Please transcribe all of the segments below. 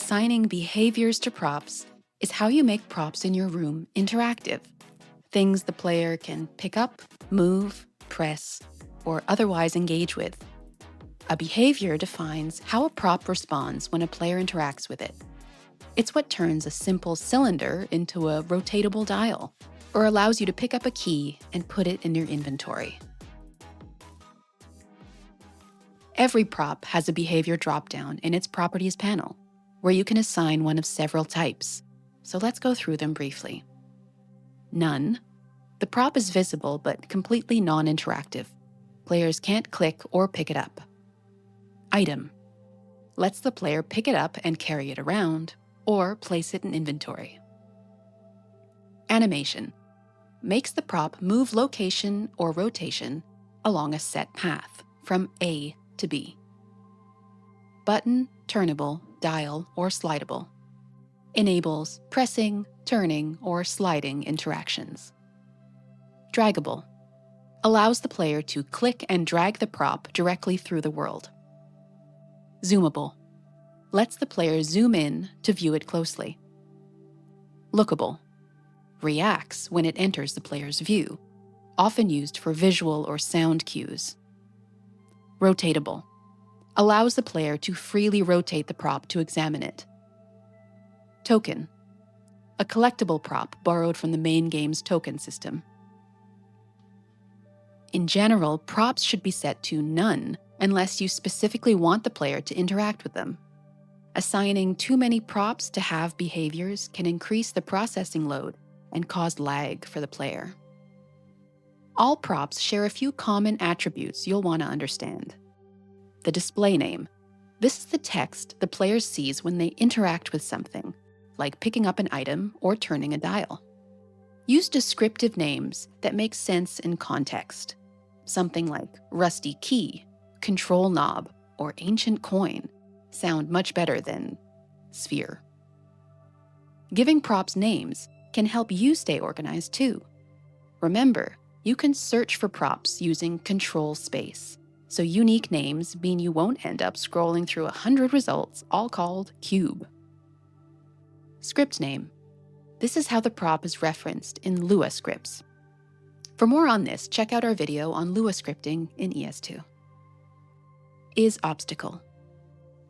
Assigning behaviors to props is how you make props in your room interactive. Things the player can pick up, move, press, or otherwise engage with. A behavior defines how a prop responds when a player interacts with it. It's what turns a simple cylinder into a rotatable dial, or allows you to pick up a key and put it in your inventory. Every prop has a behavior dropdown in its properties panel, where you can assign one of several types. So let's go through them briefly. None. The prop is visible but completely non-interactive. Players can't click or pick it up. Item. Lets the player pick it up and carry it around, or place it in inventory. Animation. Makes the prop move location or rotation along a set path from A to B. Button, turnable, dial, or slidable. Enables pressing, turning, or sliding interactions. Draggable. Allows the player to click and drag the prop directly through the world. Zoomable. Lets the player zoom in to view it closely. Lookable. Reacts when it enters the player's view, often used for visual or sound cues. Rotatable. Allows the player to freely rotate the prop to examine it. Token. A collectible prop borrowed from the main game's token system. In general, props should be set to none unless you specifically want the player to interact with them. Assigning too many props to have behaviors can increase the processing load and cause lag for the player. All props share a few common attributes you'll want to understand. The display name. This is the text the player sees when they interact with something, like picking up an item or turning a dial. Use descriptive names that make sense in context. Something like rusty key, control knob, or ancient coin sound much better than sphere. Giving props names can help you stay organized too. Remember, you can search for props using control space, so unique names mean you won't end up scrolling through 100 results all called cube. Script name. This is how the prop is referenced in Lua scripts. For more on this, check out our video on Lua scripting in ES2. Is obstacle.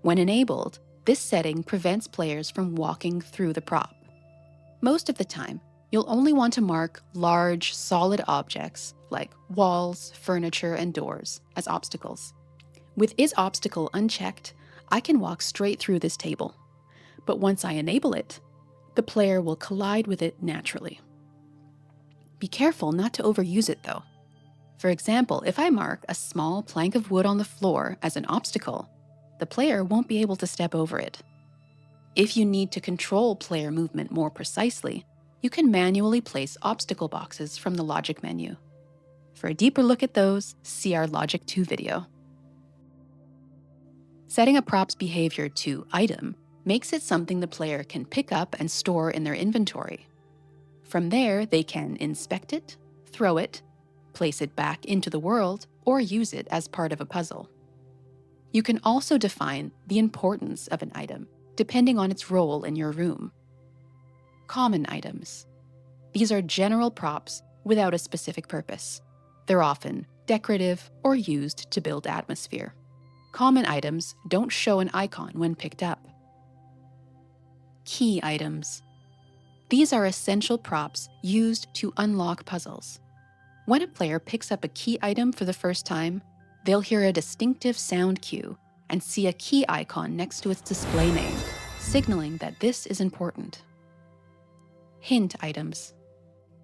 When enabled, this setting prevents players from walking through the prop. Most of the time, you'll only want to mark large, solid objects like walls, furniture, and doors as obstacles. With is obstacle unchecked, I can walk straight through this table. But once I enable it, the player will collide with it naturally. Be careful not to overuse it though. For example, if I mark a small plank of wood on the floor as an obstacle, the player won't be able to step over it. If you need to control player movement more precisely, you can manually place obstacle boxes from the logic menu. For a deeper look at those, see our Logic 2 video. Setting a prop's behavior to item makes it something the player can pick up and store in their inventory. From there, they can inspect it, throw it, place it back into the world, or use it as part of a puzzle. You can also define the importance of an item, depending on its role in your room. Common items. These are general props without a specific purpose. They're often decorative or used to build atmosphere. Common items don't show an icon when picked up. Key items. These are essential props used to unlock puzzles. When a player picks up a key item for the first time, they'll hear a distinctive sound cue and see a key icon next to its display name, signaling that this is important. Hint items.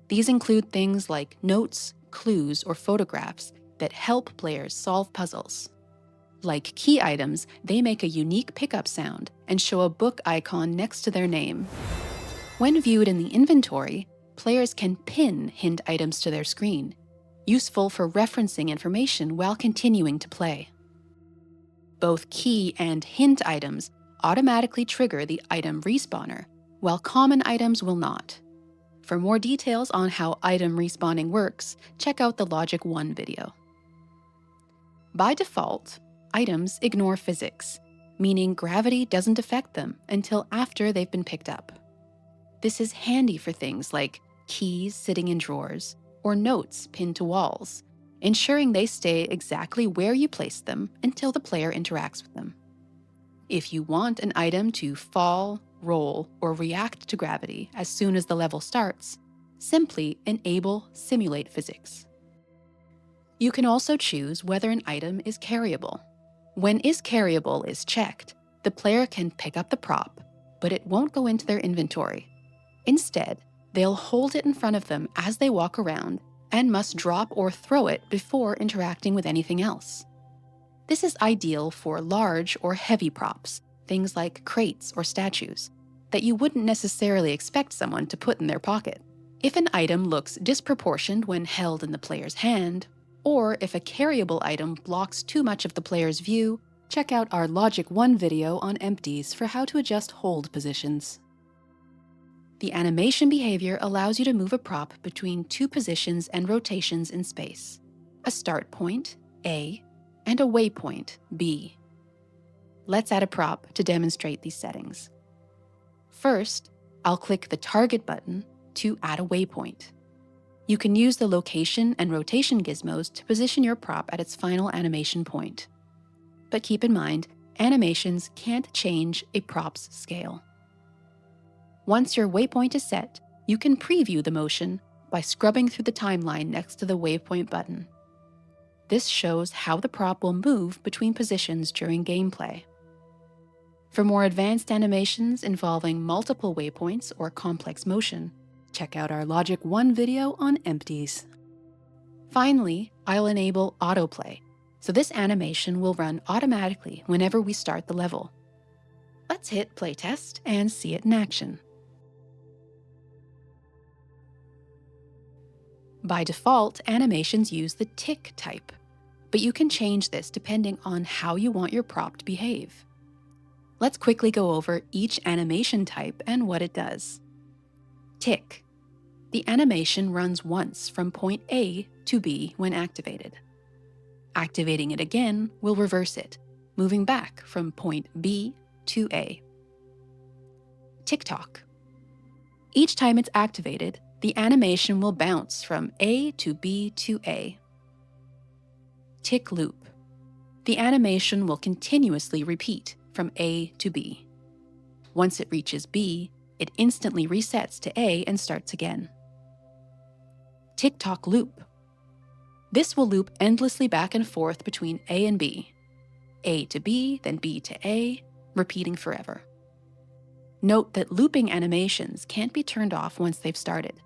These include things like notes, clues, or photographs that help players solve puzzles. Like key items, they make a unique pickup sound and show a book icon next to their name. When viewed in the inventory, players can pin hint items to their screen, useful for referencing information while continuing to play. Both key and hint items automatically trigger the item respawner, while common items will not. For more details on how item respawning works, check out the Logic 1 video. By default, items ignore physics, meaning gravity doesn't affect them until after they've been picked up. This is handy for things like keys sitting in drawers or notes pinned to walls, ensuring they stay exactly where you place them until the player interacts with them. If you want an item to fall, roll, or react to gravity as soon as the level starts, simply enable Simulate Physics. You can also choose whether an item is carryable. When is carryable is checked, the player can pick up the prop, but it won't go into their inventory. Instead, they'll hold it in front of them as they walk around and must drop or throw it before interacting with anything else. This is ideal for large or heavy props, things like crates or statues, that you wouldn't necessarily expect someone to put in their pocket. If an item looks disproportioned when held in the player's hand, or if a carryable item blocks too much of the player's view, check out our Logic 1 video on empties for how to adjust hold positions. The animation behavior allows you to move a prop between two positions and rotations in space: a start point, A, and a waypoint, B. Let's add a prop to demonstrate these settings. First, I'll click the Target button to add a waypoint. You can use the location and rotation gizmos to position your prop at its final animation point. But keep in mind, animations can't change a prop's scale. Once your waypoint is set, you can preview the motion by scrubbing through the timeline next to the waypoint button. This shows how the prop will move between positions during gameplay. For more advanced animations involving multiple waypoints or complex motion, check out our Logic 1 video on empties. Finally, I'll enable autoplay, so this animation will run automatically whenever we start the level. Let's hit playtest and see it in action. By default, animations use the tick type, but you can change this depending on how you want your prop to behave. Let's quickly go over each animation type and what it does. Tick. The animation runs once from point A to B when activated. Activating it again will reverse it, moving back from point B to A. Tick-tock. Each time it's activated, the animation will bounce from A to B to A. Tick loop. The animation will continuously repeat from A to B. Once it reaches B, it instantly resets to A and starts again. Tick-tock loop. This will loop endlessly back and forth between A and B, A to B, then B to A, repeating forever. Note that looping animations can't be turned off once they've started.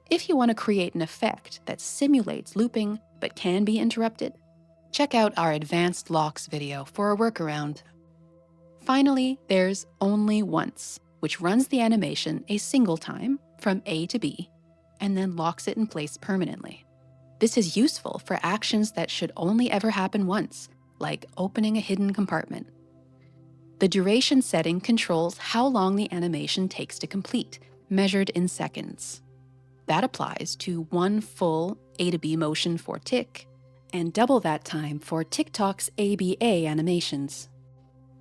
If you want to create an effect that simulates looping but can be interrupted, check out our Advanced Locks video for a workaround. Finally, there's Only Once, which runs the animation a single time from A to B, and then locks it in place permanently. This is useful for actions that should only ever happen once, like opening a hidden compartment. The duration setting controls how long the animation takes to complete, measured in seconds. That applies to one full A to B motion for tick, and double that time for Tick-tock's ABA animations.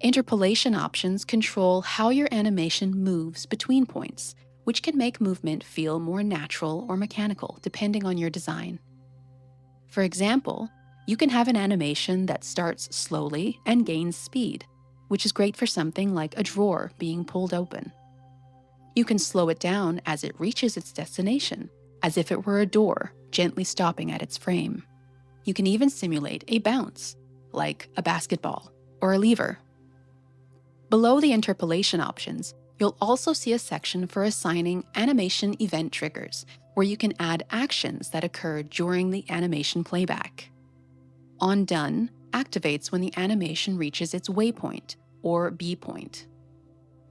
Interpolation options control how your animation moves between points, which can make movement feel more natural or mechanical depending on your design. For example, you can have an animation that starts slowly and gains speed, which is great for something like a drawer being pulled open. You can slow it down as it reaches its destination, as if it were a door gently stopping at its frame. You can even simulate a bounce, like a basketball or a lever. Below the interpolation options, you'll also see a section for assigning animation event triggers, where you can add actions that occur during the animation playback. On Done activates when the animation reaches its waypoint, or B point.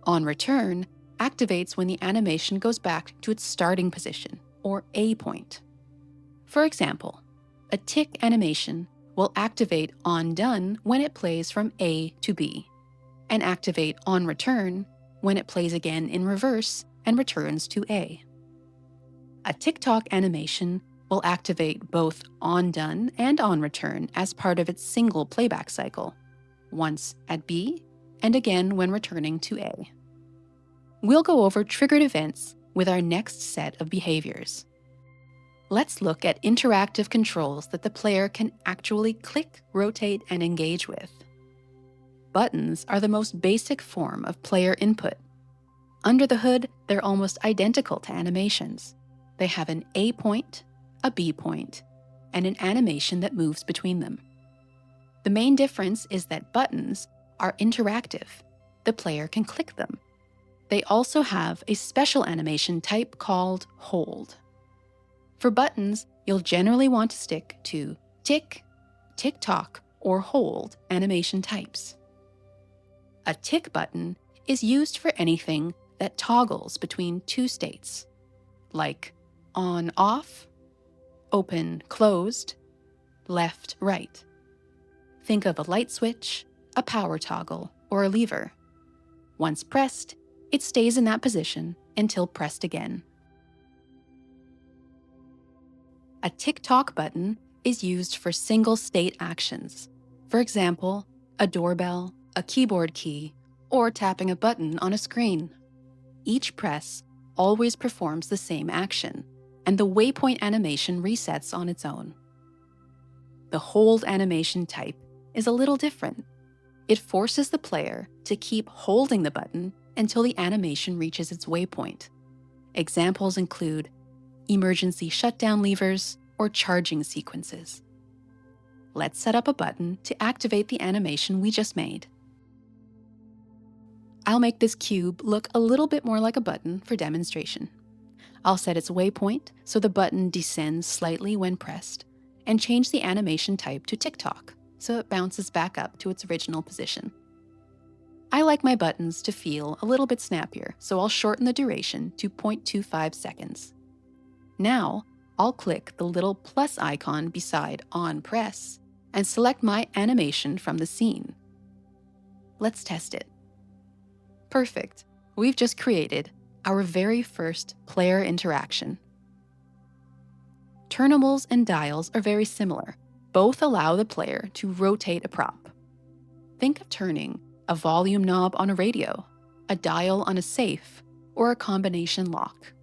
On Return activates when the animation goes back to its starting position, or A point. For example, a tick animation will activate On Done when it plays from A to B, and activate On Return when it plays again in reverse and returns to A. A Tick-tock animation will activate both On Done and On Return as part of its single playback cycle, once at B and again when returning to A. We'll go over triggered events with our next set of behaviors. Let's look at interactive controls that the player can actually click, rotate, and engage with. Buttons are the most basic form of player input. Under the hood, they're almost identical to animations. They have an A point, a B point, and an animation that moves between them. The main difference is that buttons are interactive. The player can click them. They also have a special animation type called hold. For buttons, you'll generally want to stick to tick, tick-tock, or hold animation types. A tick button is used for anything that toggles between two states, like on-off, open-closed, left-right. Think of a light switch, a power toggle, or a lever. Once pressed, it stays in that position until pressed again. A tick-tock button is used for single-state actions. For example, a doorbell, a keyboard key, or tapping a button on a screen. Each press always performs the same action, and the waypoint animation resets on its own. The hold animation type is a little different. It forces the player to keep holding the button until the animation reaches its waypoint. Examples include emergency shutdown levers or charging sequences. Let's set up a button to activate the animation we just made. I'll make this cube look a little bit more like a button for demonstration. I'll set its waypoint so the button descends slightly when pressed, and change the animation type to tick-tock so it bounces back up to its original position. I like my buttons to feel a little bit snappier, so I'll shorten the duration to 0.25 seconds. Now, I'll click the little plus icon beside on press and select my animation from the scene. Let's test it. Perfect. We've just created our very first player interaction. Turnables and dials are very similar. Both allow the player to rotate a prop. Think of turning a volume knob on a radio, a dial on a safe, or a combination lock.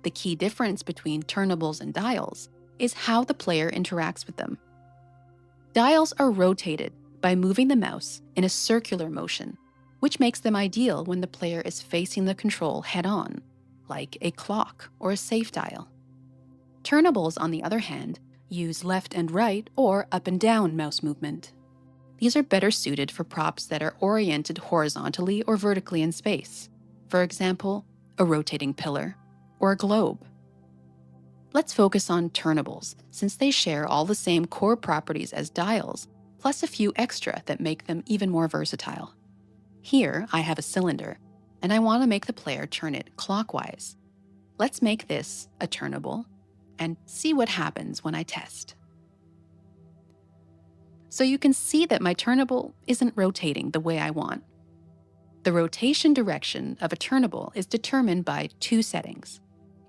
The key difference between turnables and dials is how the player interacts with them. Dials are rotated by moving the mouse in a circular motion, which makes them ideal when the player is facing the control head-on, like a clock or a safe dial. Turnables, on the other hand, use left and right or up and down mouse movement. These are better suited for props that are oriented horizontally or vertically in space. For example, a rotating pillar or a globe. Let's focus on turnables, since they share all the same core properties as dials, plus a few extra that make them even more versatile. Here, I have a cylinder, and I want to make the player turn it clockwise. Let's make this a turnable and see what happens when I test. So you can see that my turnable isn't rotating the way I want. The rotation direction of a turnable is determined by two settings: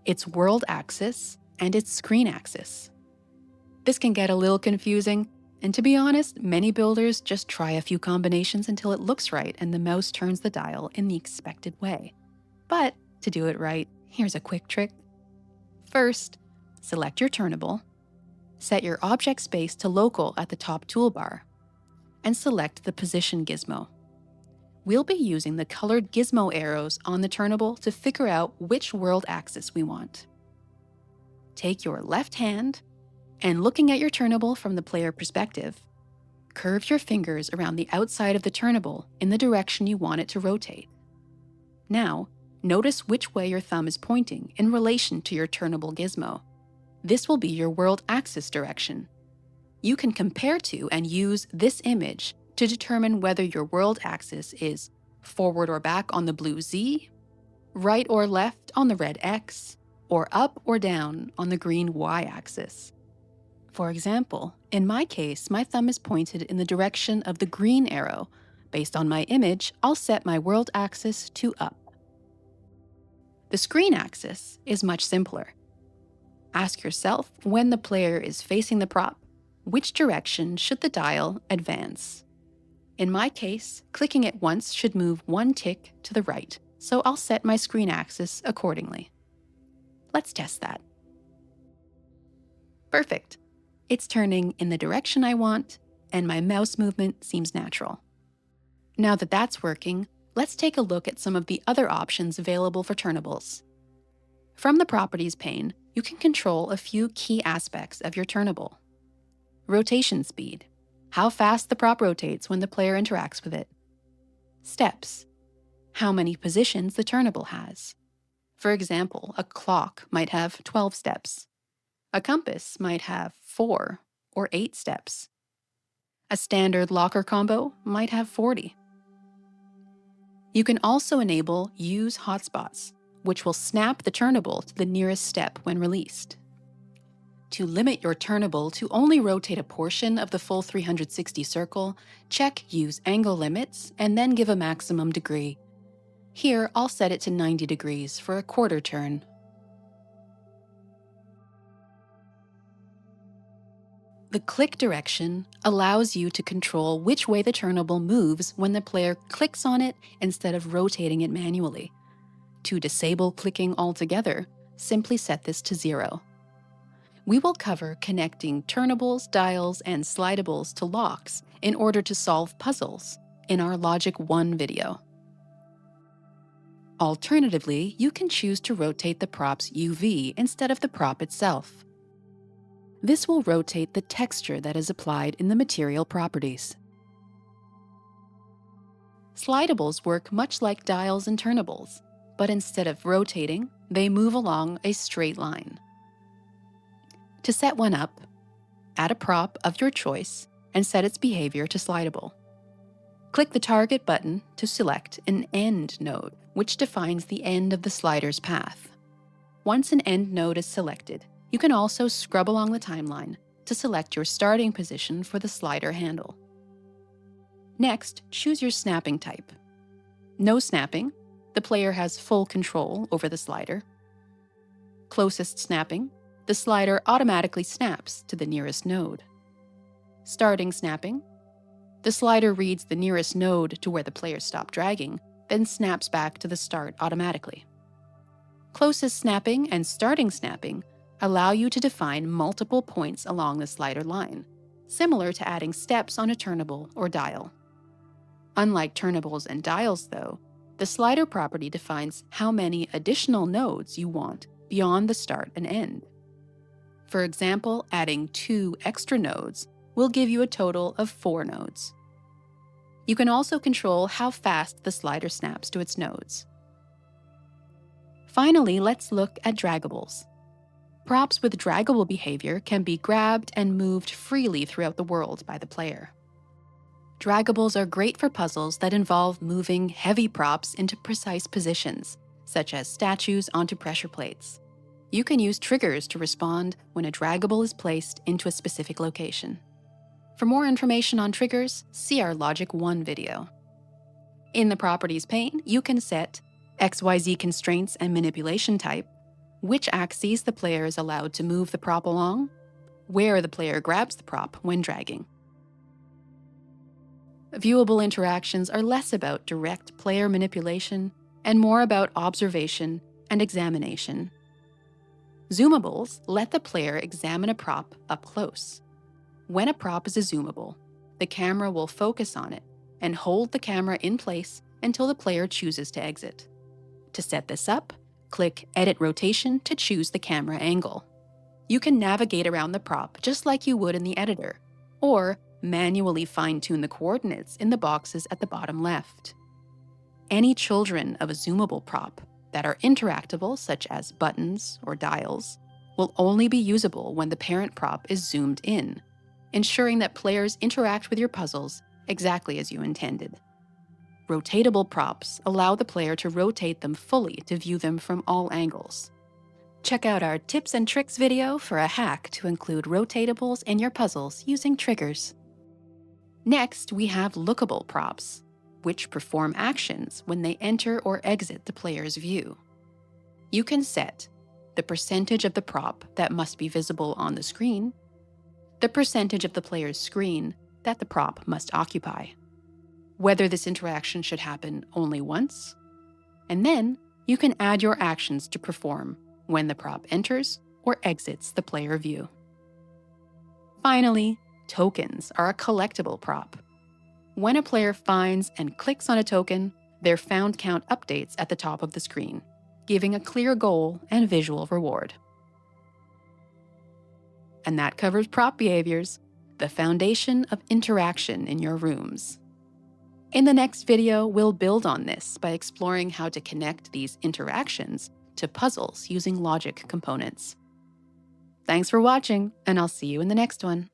its world axis and its screen axis. This can get a little confusing, and to be honest, many builders just try a few combinations until it looks right and the mouse turns the dial in the expected way. But to do it right, here's a quick trick. First, select your turnable, set your object space to local at the top toolbar, and select the position gizmo. We'll be using the colored gizmo arrows on the turnable to figure out which world axis we want. Take your left hand, and looking at your turnable from the player perspective, curve your fingers around the outside of the turnable in the direction you want it to rotate. Now, notice which way your thumb is pointing in relation to your turnable gizmo. This will be your world axis direction. You can compare to and use this image to determine whether your world axis is forward or back on the blue Z, right or left on the red X, or up or down on the green Y axis. For example, in my case, my thumb is pointed in the direction of the green arrow. Based on my image, I'll set my world axis to up. The screen axis is much simpler. Ask yourself, when the player is facing the prop, which direction should the dial advance? In my case, clicking it once should move one tick to the right, so I'll set my screen axis accordingly. Let's test that. Perfect. It's turning in the direction I want, and my mouse movement seems natural. Now that that's working, let's take a look at some of the other options available for turnables. From the Properties pane, you can control a few key aspects of your turnable. Rotation speed, how fast the prop rotates when the player interacts with it. Steps, how many positions the turnable has. For example, a clock might have 12 steps. A compass might have 4 or 8 steps. A standard locker combo might have 40. You can also enable Use Hotspots, which will snap the turnable to the nearest step when released. To limit your turnable to only rotate a portion of the full 360 circle, check Use Angle Limits and then give a maximum degree. Here, I'll set it to 90 degrees for a quarter turn. The click direction allows you to control which way the turnable moves when the player clicks on it instead of rotating it manually. To disable clicking altogether, simply set this to 0. We will cover connecting turnables, dials, and slidables to locks in order to solve puzzles in our Logic 1 video. Alternatively, you can choose to rotate the prop's UV instead of the prop itself. This will rotate the texture that is applied in the material properties. Slidables work much like dials and turnables, but instead of rotating, they move along a straight line. To set one up, add a prop of your choice and set its behavior to slidable. Click the target button to select an end node, which defines the end of the slider's path. Once an end node is selected, you can also scrub along the timeline to select your starting position for the slider handle. Next, choose your snapping type. No snapping, the player has full control over the slider. Closest snapping, the slider automatically snaps to the nearest node. Starting snapping, the slider reads the nearest node to where the player stopped dragging, then snaps back to the start automatically. Closest snapping and starting snapping allow you to define multiple points along the slider line, similar to adding steps on a turnable or dial. Unlike turnables and dials, though, the slider property defines how many additional nodes you want beyond the start and end. For example, adding 2 extra nodes will give you a total of 4 nodes. You can also control how fast the slider snaps to its nodes. Finally, let's look at Draggables. Props with draggable behavior can be grabbed and moved freely throughout the world by the player. Draggables are great for puzzles that involve moving heavy props into precise positions, such as statues onto pressure plates. You can use triggers to respond when a draggable is placed into a specific location. For more information on triggers, see our Logic 1 video. In the Properties pane, you can set XYZ constraints and manipulation type, which axes the player is allowed to move the prop along, where the player grabs the prop when dragging. Viewable interactions are less about direct player manipulation and more about observation and examination. Zoomables let the player examine a prop up close. When a prop is a zoomable, the camera will focus on it and hold the camera in place until the player chooses to exit. To set this up, click Edit Rotation to choose the camera angle. You can navigate around the prop just like you would in the editor, or manually fine-tune the coordinates in the boxes at the bottom left. Any children of a zoomable prop that are interactable, such as buttons or dials, will only be usable when the parent prop is zoomed in, ensuring that players interact with your puzzles exactly as you intended. Rotatable props allow the player to rotate them fully to view them from all angles. Check out our tips and tricks video for a hack to include rotatables in your puzzles using triggers. Next, we have lookable props, which perform actions when they enter or exit the player's view. You can set the percentage of the prop that must be visible on the screen, the percentage of the player's screen that the prop must occupy. whether this interaction should happen only once, and then you can add your actions to perform when the prop enters or exits the player view. Finally, tokens are a collectible prop. When a player finds and clicks on a token, their found count updates at the top of the screen, giving a clear goal and visual reward. And that covers prop behaviors, the foundation of interaction in your rooms. In the next video, we'll build on this by exploring how to connect these interactions to puzzles using logic components. Thanks for watching, and I'll see you in the next one.